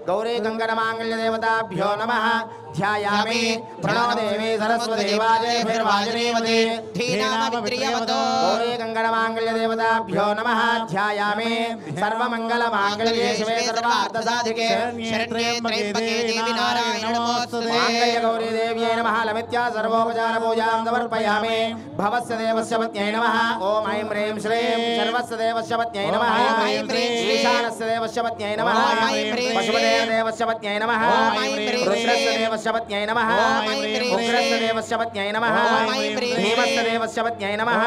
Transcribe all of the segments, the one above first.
गौरी कंकणमांगल्य देवताभ्यो नमः ध्यायामि प्रणव देवी सरस्वती वाजनीवते गौरी कंकणमांगल्य देवताभ्यो नमः ध्यायामि सर्वमंगलमांगल्ये शिवे सर्वार्थसाधिके शरण्ये त्र्यंबके देवी नारायणी नमोस्तुते मांगल्य गौरी देव्यै नमः लमित्या सर्वोपचार पूजां समर्पयामि भवस्य देवस्य पत्न्यै नमः ओम ऐं ह्रीं श्रीं सर्वस्य देवस्य पत्न्यै नमः ईशानस्य देवस्य पत्न्यै नमः पशुपते देवस्य पत्न्यै नमः रुद्रस्य देवस्य पत्न्यै नमः उग्रस्य देवस्य पत्न्यै नमः भीमस्य देवस्य पत्न्यै नमः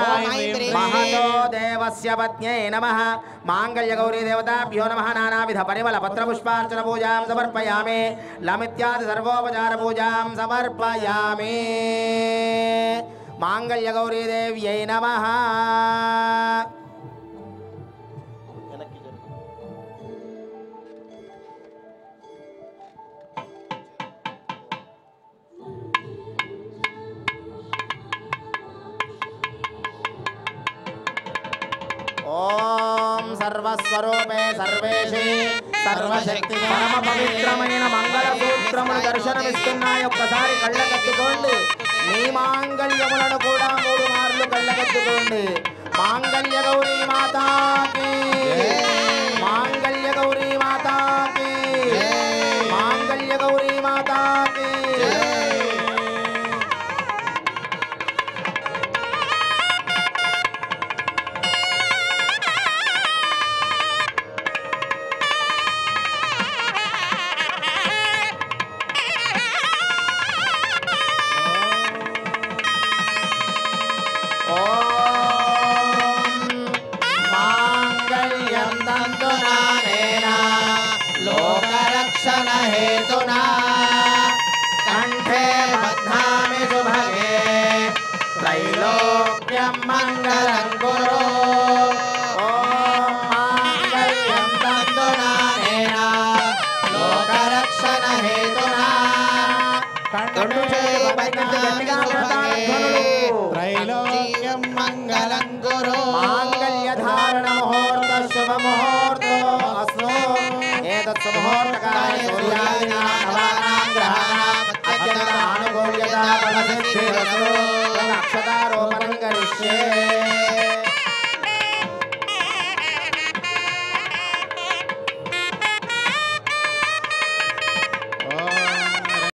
महतो देवस्य पत्न्यै नमः मांगल्य गौरी देवताभ्यो नमः नानाविध परिमल पत्र पुष्पार्चन पूजां समर्पयामि लमित्यादि सर्वोपचार पूजां समर्पयामि मांगल्य गौरी देव्यै नमः ओम सर्वस्वरूपे सर्वेशे सर्वशक्ति परम पवित्रమైన మంగళ సూత్రమును దర్శనమిస్తున్నాయి ఒక్కసారి కళ్ళకత్తుకోండి మీ మాంగళ్యములను కూడా 3 మార్లు కళ్ళకత్తుకోండి మాంగళ్య గౌరీ మాతాకి మాంగళ్య గౌరీ మాతాకి మాంగళ్య గౌరీ మాతాకి हेतुना कंठे बध्नामि सुभगे त्रैलोक्यं मंगलं कुरु ओम मांगल्यं तन्तुना नेना लोकरक्षण हेतुना कंठे बध्नामि सुभगे त्रैलोक्यं मंगलं कुरु मांगल्य धारण मुहूर्त शुभ मुहूर्त अस्तु एतत् मुहूर्तकाले सूर्यादीनां नवानां ग्रहाणाम् अत्यन्तानुकूल्यता फलसिद्धिरस्तु अक्षतारोपणं करिष्ये